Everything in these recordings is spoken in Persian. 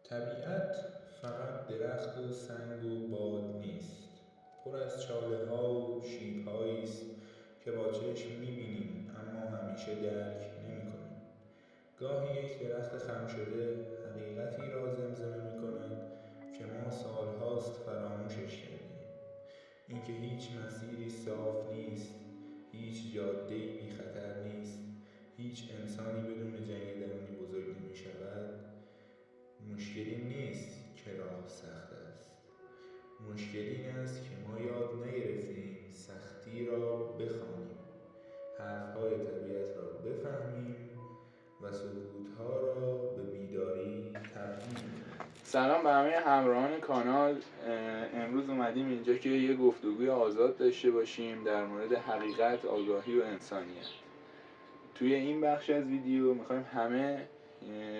طبیعت فقط درخت و سنگ و باد نیست، پر از چاله ها و شیب است که با چشم میبینیم اما همیشه درک نمیکنیم. گاهی یک درخت خم شده حقیقتی را زمزمه میکند که ما سالهاست فراموشش کردیم. اینکه هیچ مسیری صاف نیست، هیچ جاده‌ای بی خطر نیست، هیچ انسانی بدون جنگ درونی بزرگ نمی شود. مشکل این نیست که راه سخت است، مشکل این است که ما یاد نگرفتیم سختی را بخوانیم، حرفهای طبیعت را بفهمیم و سکوتها را به بیداری تبدیل کنیم. سلام به همه همراهان کانال. امروز اومدیم اینجا که یه گفتگوی آزاد داشته باشیم در مورد حقیقت، آگاهی و انسانیت. توی این بخش از ویدیو میخوایم همه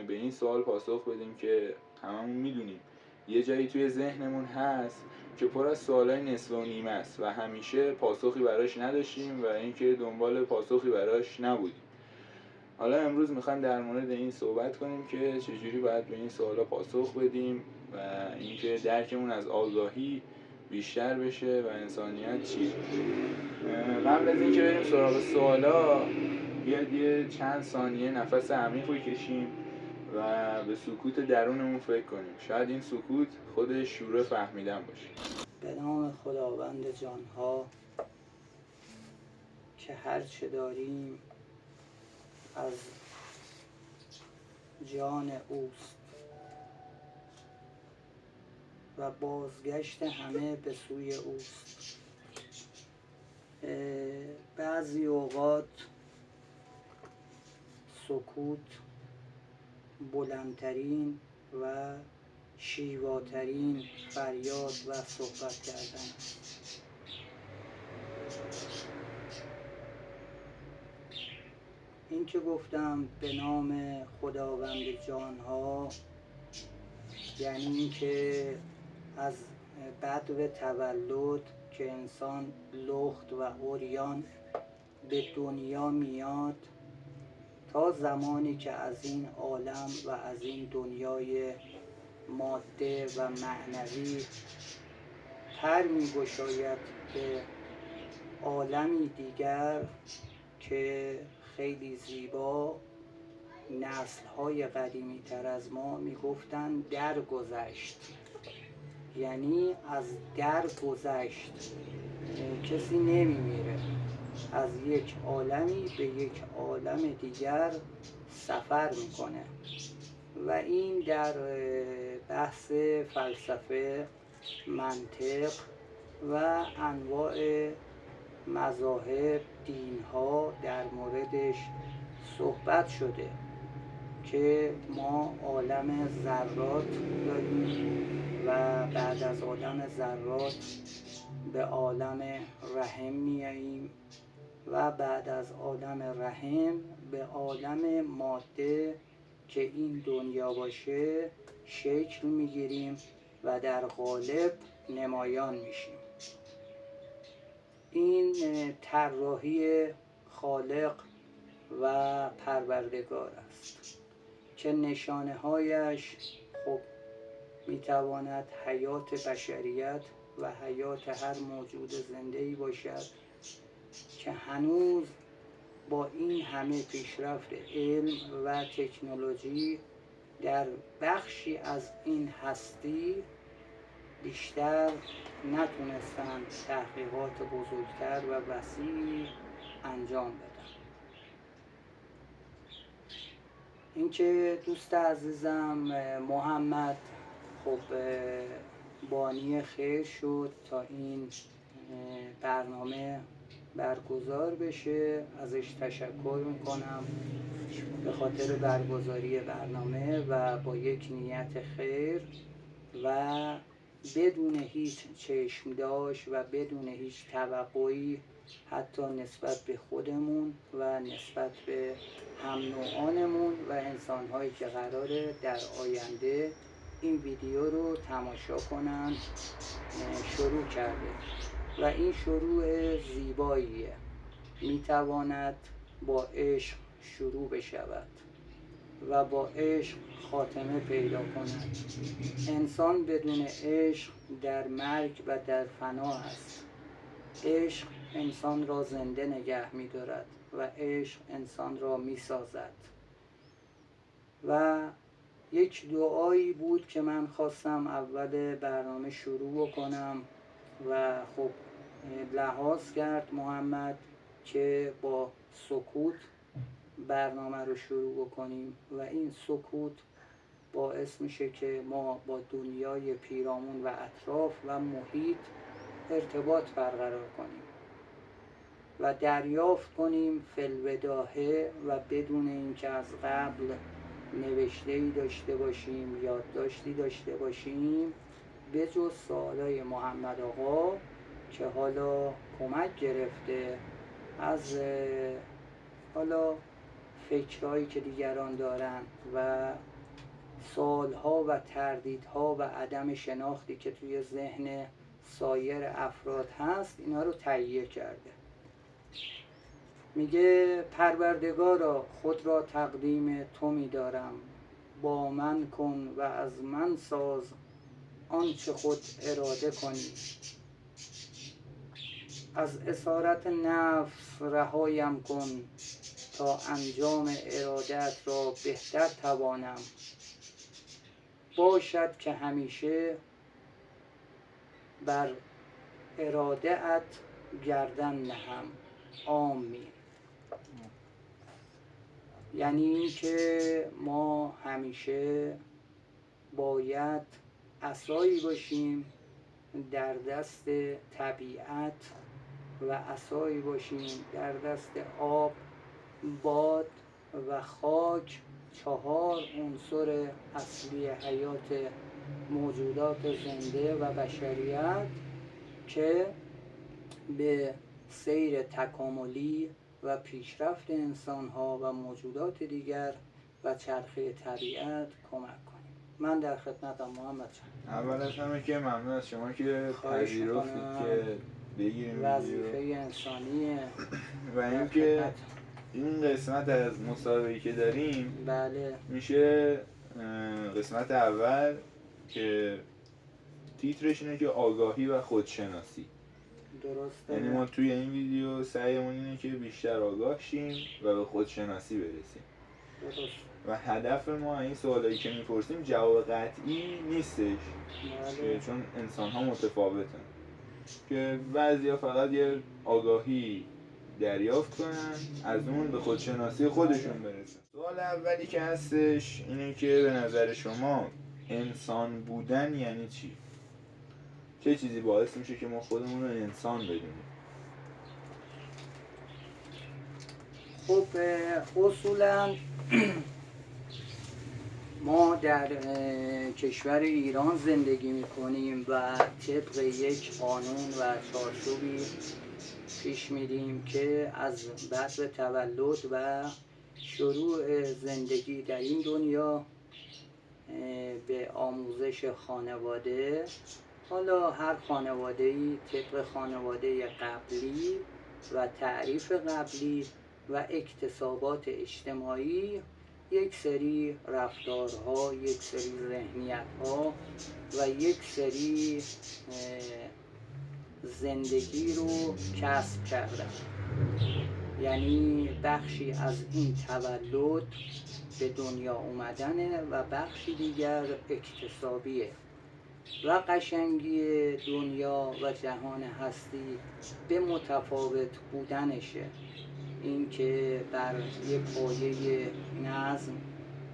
به این سوال پاسخ بدیم که هممون میدونیم یه جایی توی ذهنمون هست که پر از سوالای نصف و نیمه است و همیشه پاسخی براش نداشتیم و اینکه دنبال پاسخی براش نبودیم. حالا امروز میخوایم در مورد این صحبت کنیم که چجوری باید به این سوالا پاسخ بدیم و اینکه درکمون از آگاهی بیشتر بشه و انسانیت چیه. قبل از اینکه بریم سراغ سوالا بیاد یه چند ثانیه نفس عمیق بکشیم و به سکوت درونمون فکر کنیم. شاید این سکوت خودش شروع فهمیدن باشه. به نام خداوند جانها که هر چه داریم از جان اوست و بازگشت همه به سوی اوست. بعضی اوقات سکوت بلندترین و شیواترین فریاد و صحبت کردن است. این که گفتم به نام خداوند جانها یعنی این که از بدو تولد که انسان لخت و عریان به دنیا میاد تا زمانی که از این عالم و از این دنیای ماده و معنوی پر می‌گشاید به عالمی دیگر که خیلی زیبا نسل‌های قدیمی تر از ما میگفتن درگذشت، یعنی از درگذشت. کسی نمیمیره، از یک عالمی به یک عالم دیگر سفر میکنه و این در بحث فلسفه، منطق و انواع مذاهب، دینها در موردش صحبت شده که ما عالم ذرات داریم و بعد از عالم ذرات به عالم رحم میاییم و بعد از عالم رحم به عالم ماده که این دنیا باشه شکل میگیریم و در قالب نمایان میشیم. این طراحی خالق و پروردگار است که نشانه هایش خب میتواند حیات بشریت و حیات هر موجود زنده‌ای باشد که هنوز با این همه پیشرفت علم و تکنولوژی در بخشی از این هستی بیشتر نتونستند تحقیقات بزرگتر و وسیعی انجام بدن. اینکه دوست عزیزم محمد خب بانی خیر شد تا این برنامه برگزار بشه، ازش تشکر میکنم به خاطر برگزاری برنامه و با یک نیت خیر و بدون هیچ چشمداش و بدون هیچ توقعی حتی نسبت به خودمون و نسبت به هم نوعانمون و انسانهایی که قراره در آینده این ویدیو رو تماشا کنن شروع کرده و این شروع زیباییه. میتواند با عشق شروع بشود و با عشق خاتمه پیدا کند. انسان بدون عشق در مرگ و در فنا است. عشق انسان را زنده نگه می دارد و عشق انسان را می سازد. و یک دعایی بود که من خواستم اول برنامه شروع کنم و خب لحاظ کرد محمد که با سکوت برنامه رو شروع کنیم و این سکوت باعث میشه که ما با دنیای پیرامون و اطراف و محیط ارتباط برقرار کنیم و دریافت کنیم فی البداهه و بدون اینکه از قبل نوشته‌ای داشته باشیم، یادداشتی داشته باشیم، به جز سوالای محمد آقا که حالا کمک گرفته از حالا فکرهایی که دیگران دارن و سوالها و تردیدها و عدم شناختی که توی ذهن سایر افراد هست، اینا رو تهیه کرده. میگه پروردگارا خود را تقدیم تو می‌دارم، با من کن و از من ساز آنچه خود اراده کنی. از اسارت نفس رهایم کن تا انجام ارادت را بهتر توانم. باشد که همیشه بر اراده ات گردن نهم. آمین. یعنی این که ما همیشه باید عصایی باشیم در دست طبیعت و عصایی باشیم در دست آب، باد و خاک، 4 عنصر اصلی حیات موجودات زنده و بشریت که به سیر تکاملی و پیشرفت انسان‌ها و موجودات دیگر و چرخه طبیعت کمک کنیم. من در خدمتم محمد جان. اول از همه که ممنون از شما که خواهش پذیرفتید می‌کنم. که بگیریم وظیفه انسانیه و در اینکه خدمت. این قسمت از مسابقه‌ای که داریم بله میشه قسمت اول که تیترش اینه که آگاهی و خودشناسی. درسته. یعنی ما توی این ویدیو سعیمون اینه که بیشتر آگاه شیم و به خودشناسی برسیم. درست. و هدف ما این سوالایی که میپرسیم جواب قطعی نیستش بله. که چون انسان ها متفاوتن، که بعضیا فقط یه آگاهی دریافت کنن از اون به خودشناسی خودشون برسن. سوال اولی که هستش اینه که به نظر شما انسان بودن یعنی چی؟ چه چیزی باعث میشه که ما خودمون رو انسان بدونیم؟ خب اصولا ما در کشور ایران زندگی میکنیم و طبق یک قانون و چارچوبی پیش میریم که از بعد تولد و شروع زندگی در این دنیا به آموزش خانواده، حالا هر خانواده‌ای طبق خانواده قبلی و تعریف قبلی و اکتسابات اجتماعی، یک سری رفتارها، یک سری ذهنیت‌ها و یک سری زندگی رو کسب کردن. یعنی بخشی از این تولد به دنیا اومدنه و بخشی دیگر اکتسابیه. و قشنگی دنیا و جهان هستی به متفاوت بودنشه. این که بر یک پایه نظم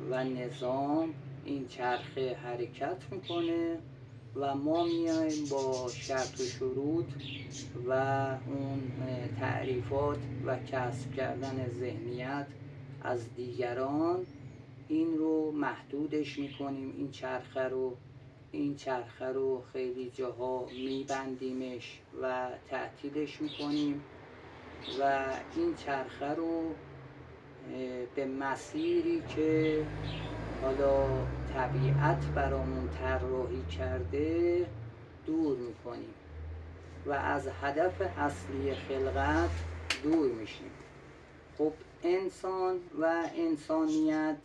و نظام این چرخه حرکت میکنه و ما میایم با شرط و شروط و اون تعریفات و کسب کردن ذهنیت از دیگران این رو محدودش میکنیم. این چرخه رو خیلی جاها میبندیمش و تعطیلش میکنیم و این چرخه رو به مسیری که حالا طبیعت برامون طراحی کرده دور میکنیم و از هدف اصلی خلقت دور میشیم. خب انسان و انسانیت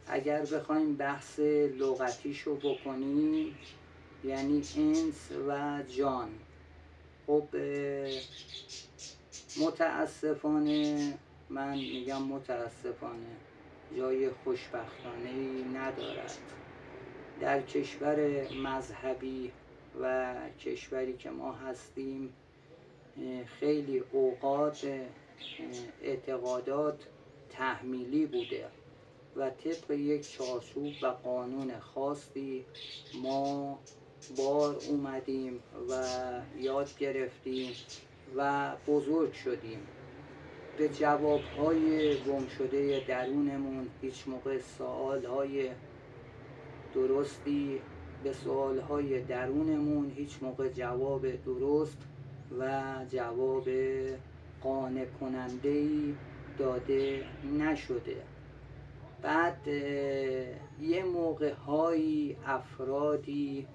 اگر بخوایم بحث لغتیشو بکنیم یعنی انس و جان. خب متاسفانه، من میگم متاسفانه، جای خوشبختانه‌ای ندارد. در کشور مذهبی و کشوری که ما هستیم خیلی اوقات اعتقادات تحمیلی بوده و طبق یک چارچوب و قانون خاصی ما بار اومدیم و یاد گرفتیم و بزرگ شدیم. به جوابهای گم شده درونمون هیچ موقع سوالهای درستی، به سوالهای درونمون هیچ موقع جواب درست و جواب قانع کننده‌ای داده نشده. بعد یه موقع‌هایی افرادی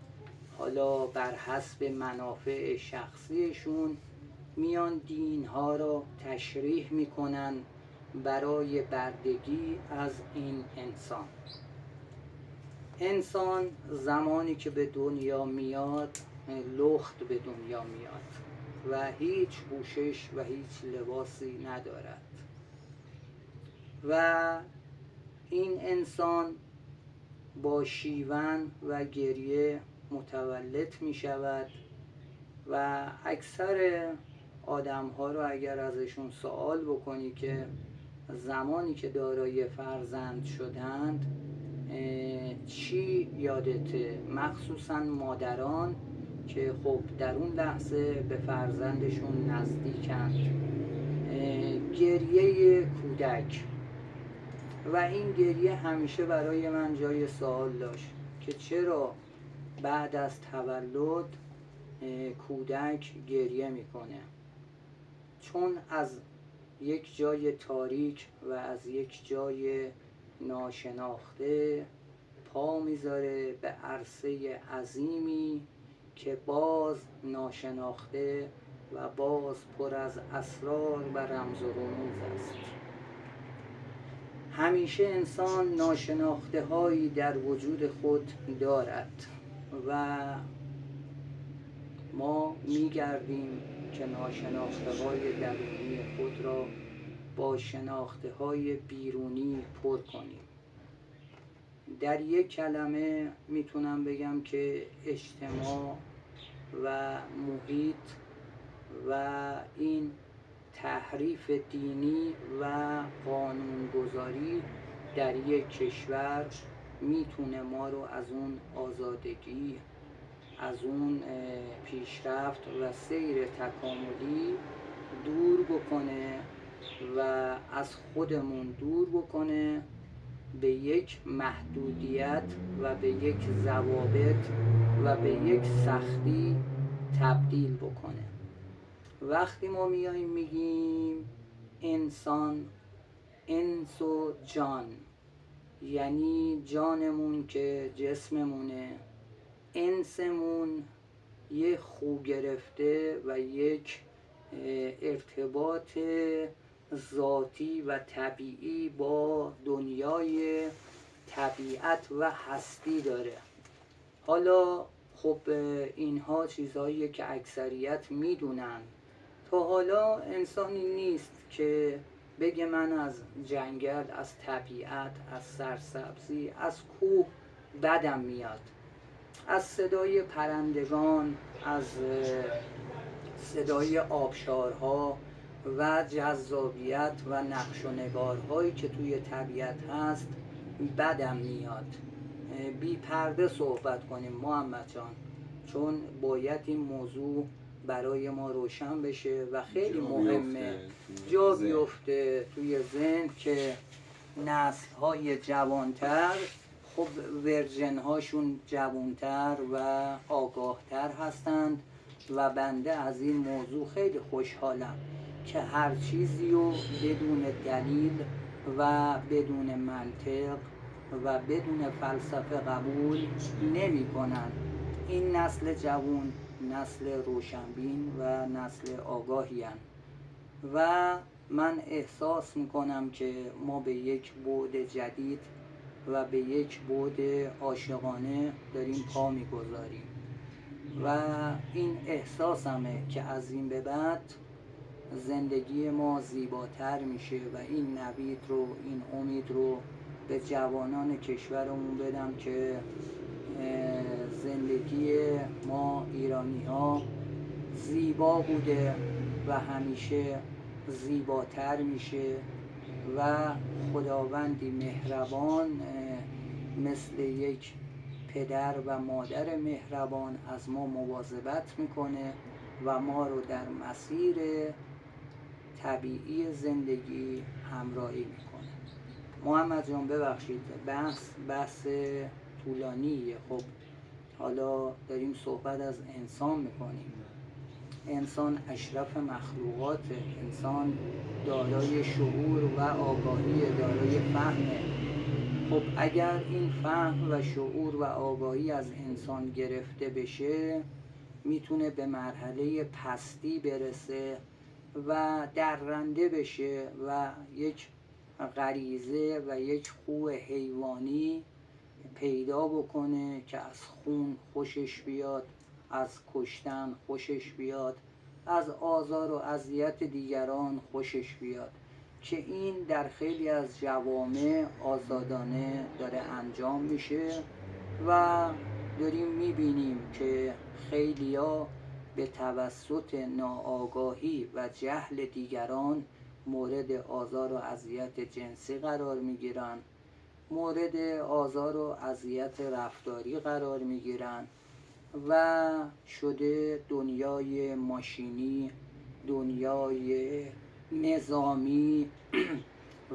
حالا بر حسب منافع شخصیشون میان دینها را تشریح میکنن برای بردگی از این انسان. انسان زمانی که به دنیا میاد لخت به دنیا میاد و هیچ پوشش و هیچ لباسی ندارد و این انسان با شیون و گریه متولد می شود و اکثر آدم ها رو اگر ازشون سوال بکنی که زمانی که دارای فرزند شدند چی یادته، مخصوصا مادران که خب در اون لحظه به فرزندشون نزدیکند، گریه کودک. و این گریه همیشه برای من جای سوال داشت که چرا بعد از تولد کودک گریه میکنه. چون از یک جای تاریک و از یک جای ناشناخته پا میذاره به عرصه عظیمی که باز ناشناخته و باز پر از اسرار و رمز و رموز است. همیشه انسان ناشناخته هایی در وجود خود دارد و ما میگردیم که ناشناخته های درونی خود را با شناخته های بیرونی پر کنیم. در یک کلمه میتونم بگم که اجتماع و محیط و این تحریف دینی و قانونگذاری در یک کشور میتونه ما رو از اون آزادگی، از اون پیشرفت و سیر تکاملی دور بکنه و از خودمون دور بکنه، به یک محدودیت و به یک ضوابط و به یک سختی تبدیل بکنه. وقتی ما میاییم میگیم انسان، انس و جان، یعنی جانمون که جسممونه، انسمون یک خو گرفته و یک ارتباط ذاتی و طبیعی با دنیای طبیعت و هستی داره. حالا خب اینها چیزهاییه که اکثریت میدونن. تا حالا انسانی نیست که بگه من از جنگل، از طبیعت، از سرسبزی، از کوه بدم میاد، از صدای پرندگان، از صدای آبشارها و جذابیت و نقش و نگارهایی که توی طبیعت هست بدم میاد. بی پرده صحبت کنیم محمد جان، چون باید این موضوع برای ما روشن بشه و خیلی مهمه جا بیفته توی ذهن که نسل های جوانتر خب ورژن هاشون جوانتر و آگاهتر هستند و بنده از این موضوع خیلی خوشحالم که هر چیزی رو بدون دلیل و بدون منطق و بدون فلسفه قبول نمی کنن. این نسل جوان نسل روشنبین و نسل آگاهی هستند و من احساس میکنم که ما به یک بعد جدید و به یک بعد عاشقانه داریم پا میگذاریم و این احساسمه که از این به بعد زندگی ما زیباتر میشه و این نوید رو، این امید رو به جوانان کشورمون بدم که زندگی ما ایرانی ها زیبا بوده و همیشه زیباتر میشه و خداوندی مهربان مثل یک پدر و مادر مهربان از ما مواظبت میکنه و ما رو در مسیر طبیعی زندگی همراهی میکنه. محمد جان ببخشید بحث طولانیه. خب حالا داریم صحبت از انسان میکنیم. انسان اشرف مخلوقاته، انسان دارای شعور و آگاهی، دارای فهمه. خب اگر این فهم و شعور و آگاهی از انسان گرفته بشه میتونه به مرحله پستی برسه و درنده بشه و یک غریزه و یک خو حیوانی پیدا بکنه که از خون خوشش بیاد، از کشتن خوشش بیاد، از آزار و اذیت دیگران خوشش بیاد که این در خیلی از جوامع آزادانه داره انجام میشه و داریم میبینیم که خیلیا به توسط ناآگاهی و جهل دیگران مورد آزار و اذیت جنسی قرار میگیرن، مورد آزار و اذیت رفتاری قرار میگیرن و شده دنیای ماشینی، دنیای نظامی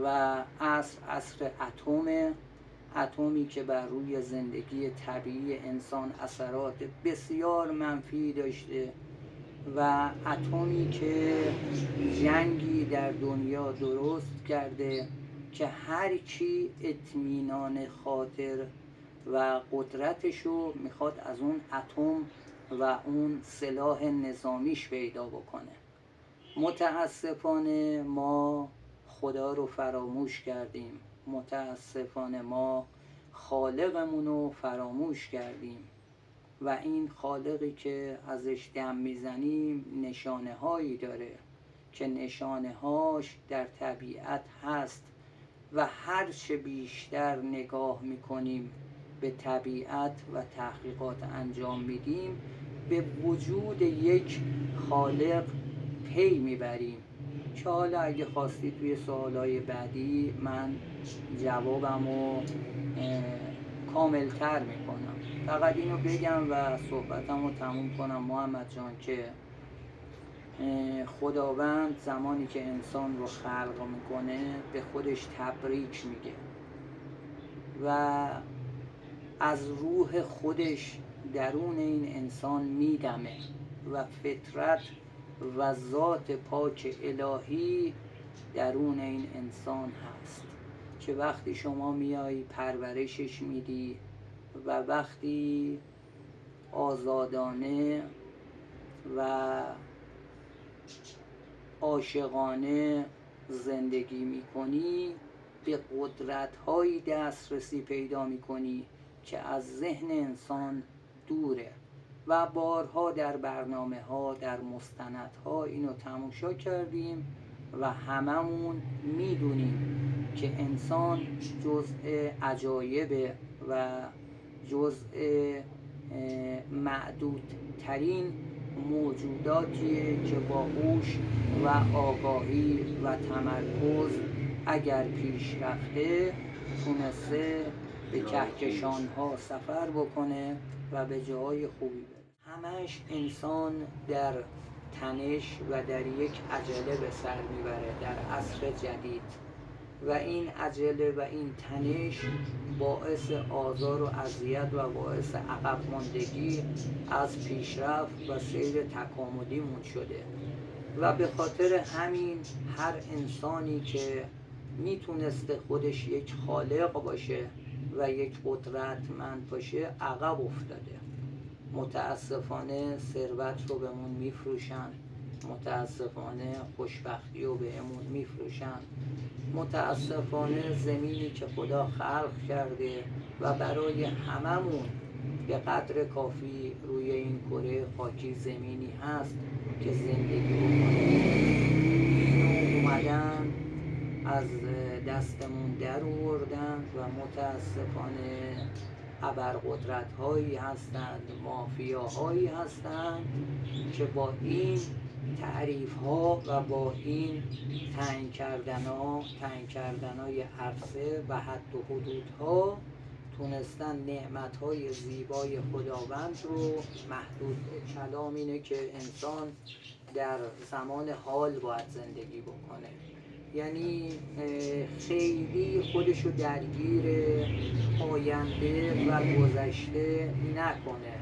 و عصر اتمی که بر روی زندگی طبیعی انسان اثرات بسیار منفی داشته و اتمی که جنگی در دنیا درست کرده که هر کی اطمینان خاطر و قدرتشو میخواد از اون اتم و اون سلاح نظامیش پیدا بکنه. متاسفانه ما خدا رو فراموش کردیم، متاسفانه ما خالقمون رو فراموش کردیم و این خالقی که ازش دم میزنیم نشانه هایی داره که نشانه هاش در طبیعت هست و هر چه بیشتر نگاه میکنیم به طبیعت و تحقیقات انجام میدیم به وجود یک خالق پی میبریم که حالا اگه خواستید توی سوالای بعدی من جوابمو کاملتر میکنم. فقط اینو بگم و صحبتمو تموم کنم محمد جان که خداوند زمانی که انسان رو خلق میکنه به خودش تبریک میگه و از روح خودش درون این انسان میدمه و فطرت و ذات پاک الهی درون این انسان هست که وقتی شما میای پرورشش میدی و وقتی آزادانه و عاشقانه زندگی میکنی به قدرت‌های دسترسی پیدا میکنی که از ذهن انسان دوره و بارها در برنامه‌ها در مستندها اینو تماشا کردیم و هممون میدونیم که انسان جزء عجایب و جزء معدودترین موجوداتیه که با هوش و آگاهی و تمرکز اگر پیش رفته تونسته به کهکشان‌ها سفر بکنه و به جاهای خوبی بره. همش انسان در تنش و در یک عجله به سر میبره در عصر جدید و این عجله و این تنش باعث آزار و اذیت و باعث عقب ماندگی از پیشرفت و سیر تکاملیمون شده و به خاطر همین هر انسانی که میتونسته خودش یک خالق باشه و یک قدرتمند باشه عقب افتاده. متاسفانه ثروت رو بهمون میفروشن، متاسفانه خوشبختی رو بهمون میفروشن. متاسفانه زمینی که خدا خلق کرده و برای هممون به قدر کافی روی این کره خاکی زمینی هست که زندگی بکنیم، اینو اومدن از دستمون در آوردن و متاسفانه ابرقدرت هایی هستند، مافیا هایی هستند که با این تعریف ها و با این تعیین کردن های عرصه و حد و حدود ها تونستن نعمت های زیبای خداوند رو محدود. کلام اینه که انسان در زمان حال باید زندگی بکنه، یعنی خیلی خودشو درگیر آینده و گذشته نکنه.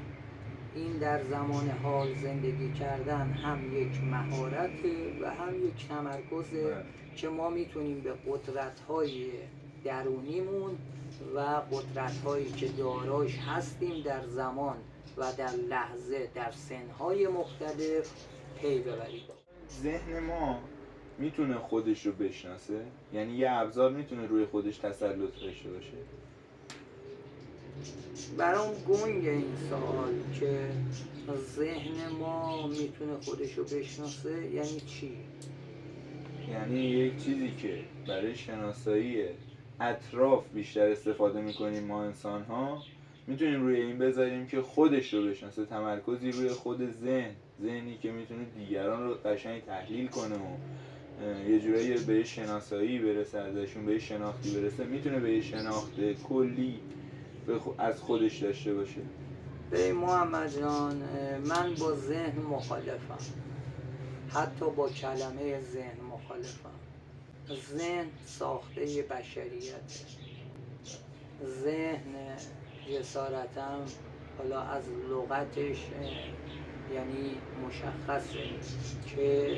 این در زمان حال زندگی کردن هم یک مهارته و هم یک تمرکزه که ما میتونیم به قدرت‌های درونیمون و قدرت‌هایی که داراش هستیم در زمان و در لحظه در سنهای مختلف پی ببریم. ذهن ما میتونه خودش رو بشناسه؟ یعنی یه ابزار میتونه روی خودش تسلط داشته باشه؟ برام گنگ این سوال که ذهن ما میتونه خودش رو بشناسه یعنی چی؟ یعنی یک چیزی که برای شناسایی اطراف بیشتر استفاده میکنیم ما انسان ها، میتونیم روی این بذاریم که خودش رو بشناسه، تمرکزی روی خود ذهنی که میتونه دیگران رو قشنگ تحلیل کنه و یه جورایی به شناسایی برسه ازشون، به شناختی برسه، میتونه به شناخت کلی از خودش داشته باشه. به محمد جان، من با ذهن مخالفم، حتی با کلمه ذهن مخالفم. ذهن ساخته بشریته. ذهن جسارتاً حالا از لغتش یعنی مشخصه که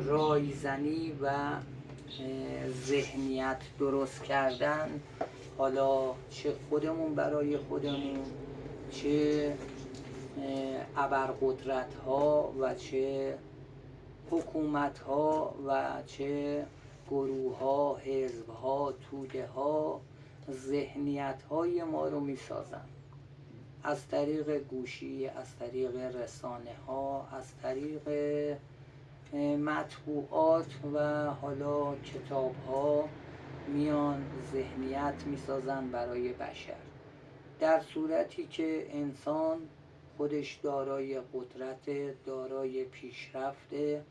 رایزنی و ذهنیت درست کردن، حالا چه خودمون برای خودمون، چه ابرقدرت ها و چه حکومت ها و چه گروه ها، حزب ها، توده ها ذهنیت های ما رو می سازن از طریق گوشی، از طریق رسانه ها، از طریق مطبوعات و حالا کتاب ها میان ذهنیت می سازن برای بشر، در صورتی که انسان خودش دارای قدرت، دارای پیشرفته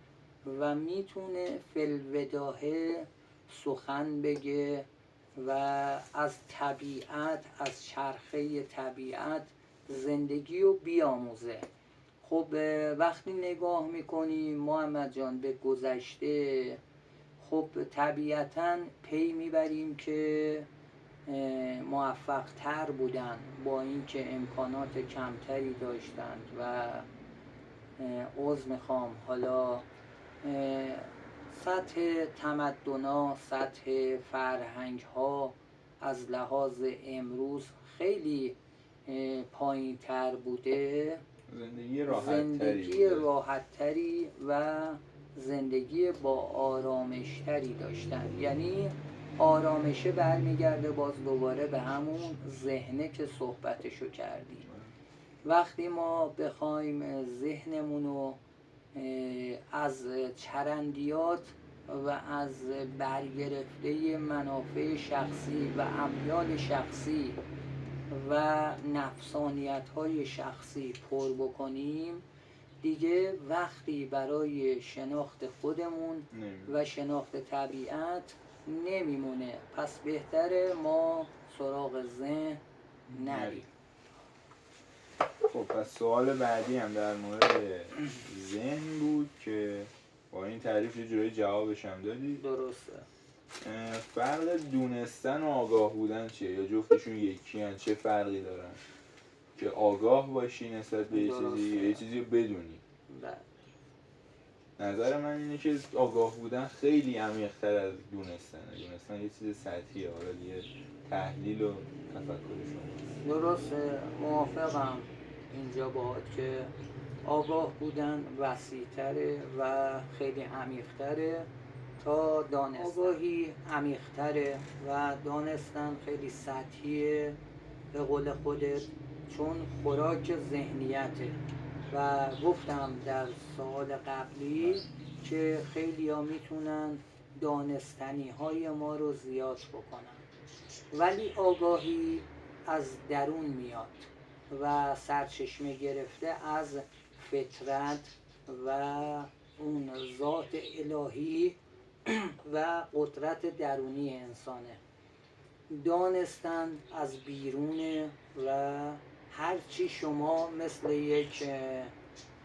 و میتونه فی‌البداهه سخن بگه و از طبیعت، از چرخه طبیعت زندگی رو بیاموزه. خب وقتی نگاه میکنیم محمد جان به گذشته، خب طبیعتاً پی میبریم که موفق تر بودن با اینکه امکانات کمتری داشتند و عذر میخوام حالا سطح تمدن‌ها، سطح فرهنگ‌ها از لحاظ امروز خیلی پایین تر بوده، زندگی راحت‌تری و زندگی با آرامش‌تری داشتن. یعنی آرامشه برمیگرده باز دوباره به همون ذهنه که صحبتشو کردیم. وقتی ما بخوایم ذهنمونو از چرندیات و از برگرفته منافع شخصی و امیال شخصی و نفسانیت‌های شخصی پر بکنیم، دیگه وقتی برای شناخت خودمون و شناخت طبیعت نمیمونه. پس بهتره ما سراغ ذهن نریم. خب پس سوال بعدی هم در مورد ذهن بود که با این تعریف یه جوری جوابش هم دادی. درسته. فرق دونستن و آگاه بودن چیه؟ یا جفتشون یکی هن؟ چه فرقی دارن؟ که آگاه باشی نسبت به یه چیزی رو بدونی. نظر من اینه که آگاه بودن خیلی عمیق‌تر از دونستنه. دونستن یه چیز سطحیه، حالا یه تحلیل و تفکر شما. درسته، موافقم اینجا باهات که آگاه بودن وسیع‌تره و خیلی عمیق‌تره تا دانستن. آگاهی عمیق‌تره و دانستن خیلی سطحیه به قول خودت، چون خوراک ذهنیته. و گفتم در سوال قبلی که خیلی ها میتونن دانستنی های ما رو زیاد بکنن، ولی آگاهی از درون میاد و سرچشمه گرفته از فطرت و اون ذات الهی و قدرت درونی انسانه. دانستن از بیرونه و هرچی شما مثل یک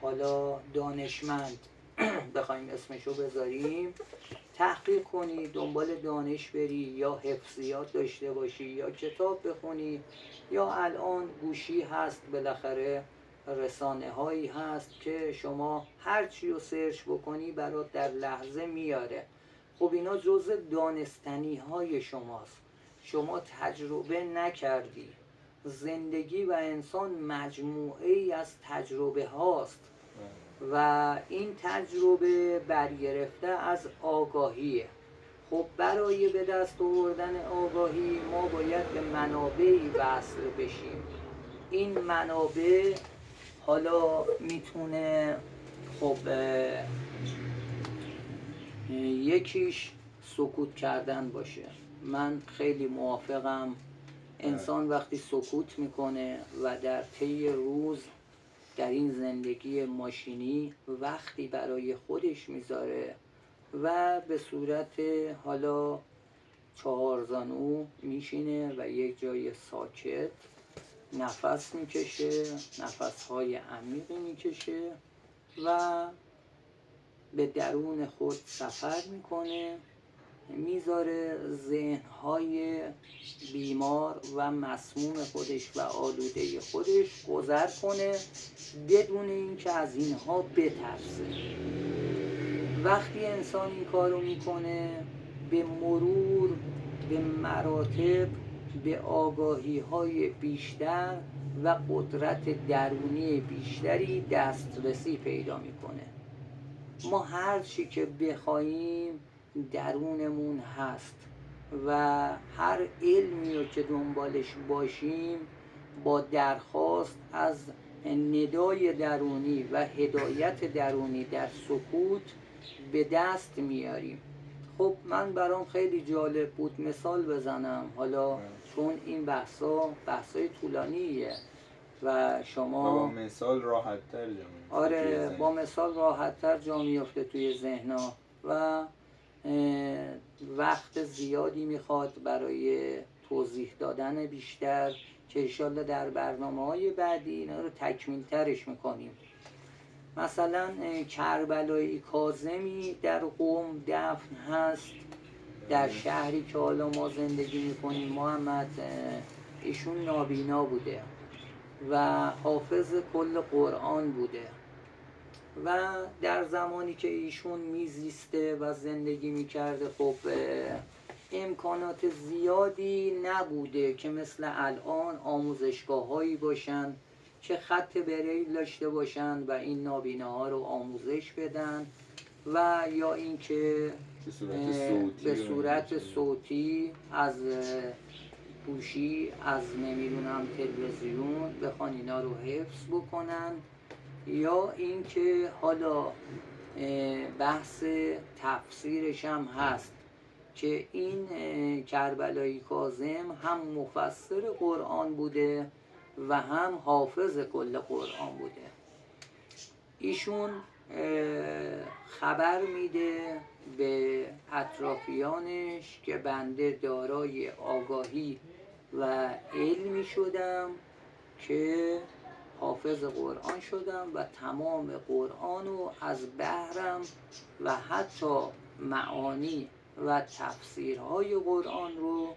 حالا دانشمند بخوایم اسمشو بذاریم تحقیق کنی، دنبال دانش بری، یا حفظیات داشته باشی یا کتاب بخونی، یا الان گوشی هست، بالاخره رسانه هایی هست که شما هرچی رو سرچ بکنی برات در لحظه میاره. خب اینا جزء دانستنی های شماست، شما تجربه نکردی. زندگی و انسان مجموعه ای از تجربه هاست و این تجربه برگرفته از آگاهیه. خب برای به دست آوردن آگاهی ما باید به منابعی وصل بشیم. این منابع حالا میتونه خب یکیش سکوت کردن باشه. من خیلی موافقم انسان وقتی سکوت میکنه و در طی روز در این زندگی ماشینی وقتی برای خودش میذاره و به صورت حالا چهارزانو میشینه و یک جای ساکت نفس میکشه، نفسهای عمیقی میکشه و به درون خود سفر میکنه، میذاره ذهنهای بیمار و مسموم خودش و آلوده خودش گذر کنه بدون اینکه از اینها بترسه. وقتی انسان این کارو میکنه به مرور به مراتب به آگاهی های بیشتر و قدرت درونی بیشتری دسترسی پیدا میکنه. ما هر چی که بخوایم درونمون هست و هر علمی رو که دنبالش باشیم با درخواست از ندای درونی و هدایت درونی در سکوت به دست میاریم. خب من برام خیلی جالب بود مثال بزنم، حالا چون این بحثای طولانیه و شما با مثال راحت تر جا آره با مثال راحت تر جا میفته توی ذهنها و وقت زیادی میخواد برای توضیح دادن بیشتر که انشالله در برنامه‌های بعدی اینا رو تکمیل ترش میکنیم. مثلا کربلای کاظمی در قم دفن هست، در شهری که حالا ما زندگی میکنیم. محمد ایشون نابینا بوده و حافظ کل قرآن بوده و در زمانی که ایشون میزیسته و زندگی میکرده خب امکانات زیادی نبوده که مثل الان آموزشگاه هایی باشن که خط بریل داشته باشن و این نابیناها رو آموزش بدن و یا اینکه به صورت صوتی از گوشی از نمیدونم تلویزیون بخوان اینا رو حفظ بکنن، یا اینکه حالا بحث تفسیرش هم هست که این کربلایی کاظم هم مفسر قرآن بوده و هم حافظ کل قرآن بوده. ایشون خبر میده به اطرافیانش که بنده دارای آگاهی و علمی شدم که حافظ قرآن شدم و تمام قرآن رو از بحرم و حتی معانی و تفسیرهای قرآن رو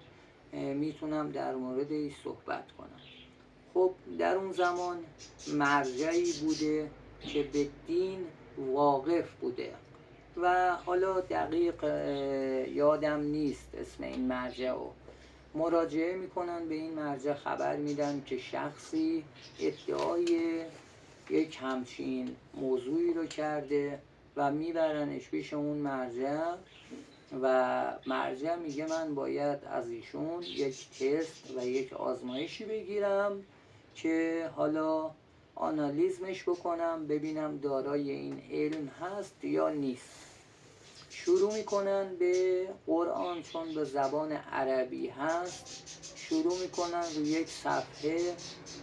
میتونم در موردش صحبت کنم. خب در اون زمان مرجعی بوده که به دین واقف بوده و حالا دقیق یادم نیست اسم این مرجع رو. مراجعه میکنن به این مرجع، خبر میدن که شخصی ادعای یک همچین موضوعی رو کرده و میبرنش پیش اون مرجع و مرجع میگه من باید از ایشون یک تست و یک آزمایشی بگیرم که حالا آنالیزمش بکنم ببینم دارای این علم هست یا نیست. شروع میکنن به قرآن، چون به زبان عربی هست، شروع میکنن روی یک صفحه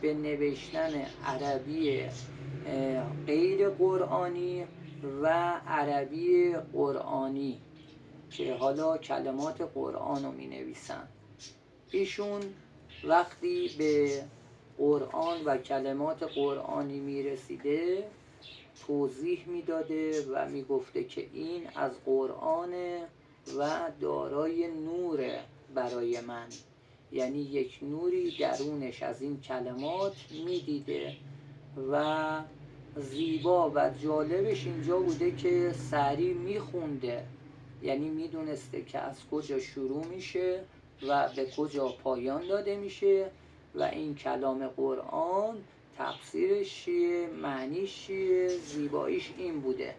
به نوشتن عربی غیر قرآنی و عربی قرآنی که حالا کلمات قرآن رو می نویسن. ایشون وقتی به قرآن و کلمات قرآنی می رسیده توضیح می داده و می گفته که این از قرآنه و دارای نور برای من، یعنی یک نوری درونش از این کلمات می دیده و زیبا و جالبش اینجا بوده که سریع می خونده، یعنی می دونسته که از کجا شروع میشه و به کجا پایان داده میشه و این کلام قرآن تفسیرش چیه، معنیش چیه، زیباییش این بوده.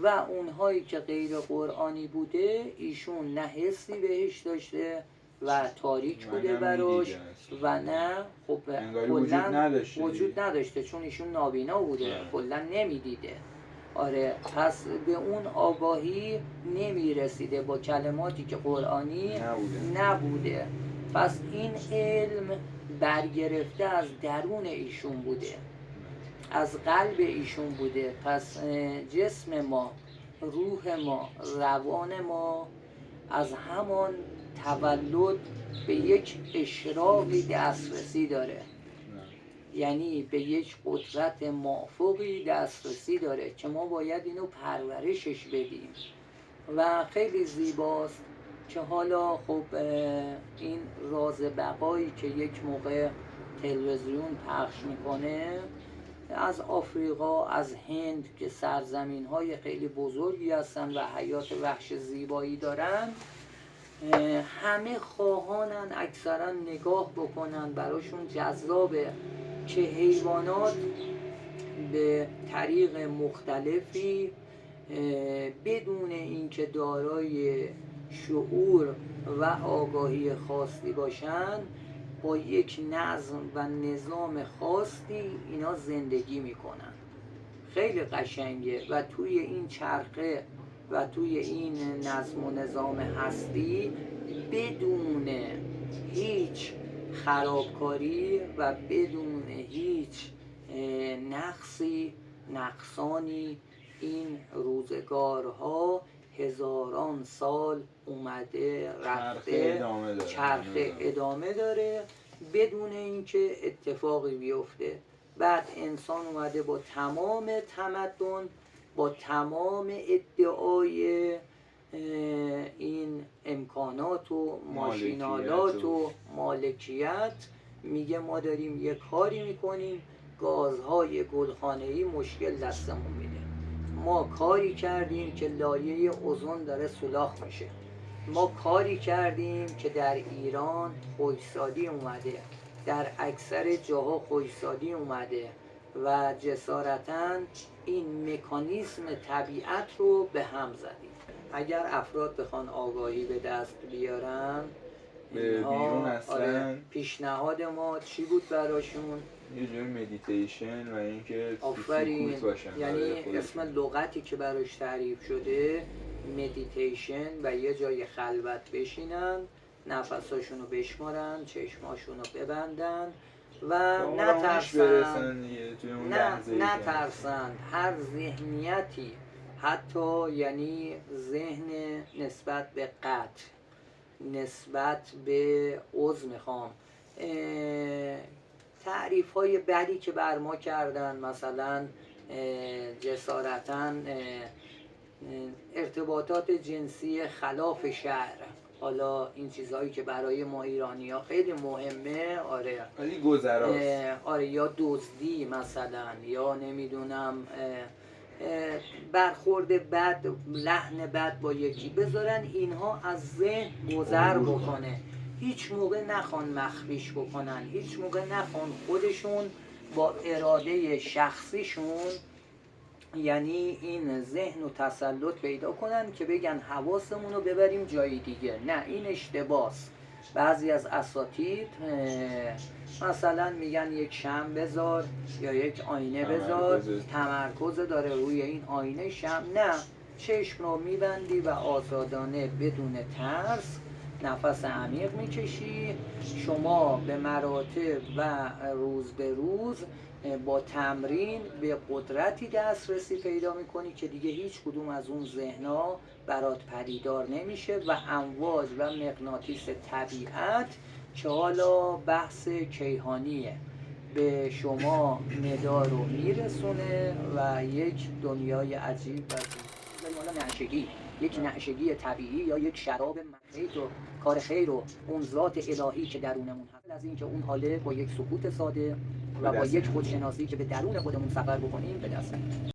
و اونهایی که غیر قرآنی بوده ایشون نه حسی بهش داشته و تاریک بوده براش و نه خب وجود نداشته چون ایشون نابینا بوده، کلا نمیدیده. آره، پس به اون آگاهی نمی رسیده با کلماتی که قرآنی نبوده. پس این علم برگرفته از درون ایشون بوده، از قلب ایشون بوده. پس جسم ما، روح ما، روان ما از همان تولد به یک اشراقی دسترسی داره، یعنی به یک قدرت مافوقی دسترسی داره که ما باید اینو پرورشش بدیم و خیلی زیباست که حالا خب این راز بقایی که یک موقع تلویزیون پخش میکنه از آفریقا، از هند که سرزمین های خیلی بزرگی هستن و حیات وحش زیبایی دارن، همه خواهانن اکثرا نگاه بکنن، براشون جذابه که حیوانات به طریق مختلفی بدون اینکه دارای شعور و آگاهی خاصی باشن با یک نظم و نظام خاصی اینا زندگی میکنن. خیلی قشنگه و توی این چرخه و توی این نظم و نظام هستی بدون هیچ خرابکاری و بدون هیچ نقصانی این روزگارها هزاران سال اومده رفته، چرخه ادامه داره بدون اینکه اتفاقی بیفته. بعد انسان اومده با تمام تمدن، با تمام ادعای این امکانات و ماشینالات و مالکیت، میگه ما داریم یک کاری میکنیم، گازهای گلخانه‌ای مشکل دستمون میده. ما کاری کردیم که لایه اوزون داره سوراخ میشه، ما کاری کردیم که در ایران خشکسالی اومده، در اکثر جاها خشکسالی اومده و جسارتاً این مکانیزم طبیعت رو به هم زدیم. اگر افراد بخوان آگاهی به دست بیارن به بیرون اصلا پیشنهاد ما چی بود براشون؟ یه جور مدیتیشن و اینکه آفرین، سکوت باشن، یعنی اسم لغتی که براش تعریف شده مدیتیشن و یه جای خلوت بشینن، نفساشون رو بشمارن، چشماشون رو ببندن و نترسن هر ذهنیتی، حتی یعنی ذهن نسبت به قتل، نسبت به عضو میخوام تعریف های بدی که بر ما کردن، مثلا جسارتاً ارتباطات جنسی خلاف شرع، حالا این چیزهایی که برای ما ایرانی ها خیلی مهمه، آره ولی گذراست، آره، یا دزدی مثلا، یا نمیدونم برخورد بد، لحن بد با یکی، بذارن اینها از ذهن گذر بکنه، هیچ موقع نخوان مخفیش بکنن، هیچ موقع نخوان خودشون با اراده شخصیشون، یعنی این ذهن و تسلط پیدا کنن که بگن حواسمون رو ببریم جای دیگه. نه، این اشتباس. بعضی از اساتید مثلا میگن یک شمع بذار یا یک آینه بذار، تمرکز داره روی این آینه شمع. نه، چشم رو میبندی و آزادانه بدون ترس نفس عمیق میکشی. شما به مراتب و روز به روز با تمرین به قدرتی دسترسی پیدا میکنی که دیگه هیچ کدوم از اون ذهن‌ها برات پدیدار نمیشه و امواج و مغناطیس طبیعت که حالا بحث کیهانیه به شما ندا رو میرسونه و یک دنیای عجیب و نعشگی، یک نعشگی طبیعی یا یک شراب خیر و کار خیر و اون ذات الهی که درونمون هست، از این که اون حاله با یک سکوت ساده و با یک خودشناسی که به درون خودمون سفر بکنیم به دست میاد.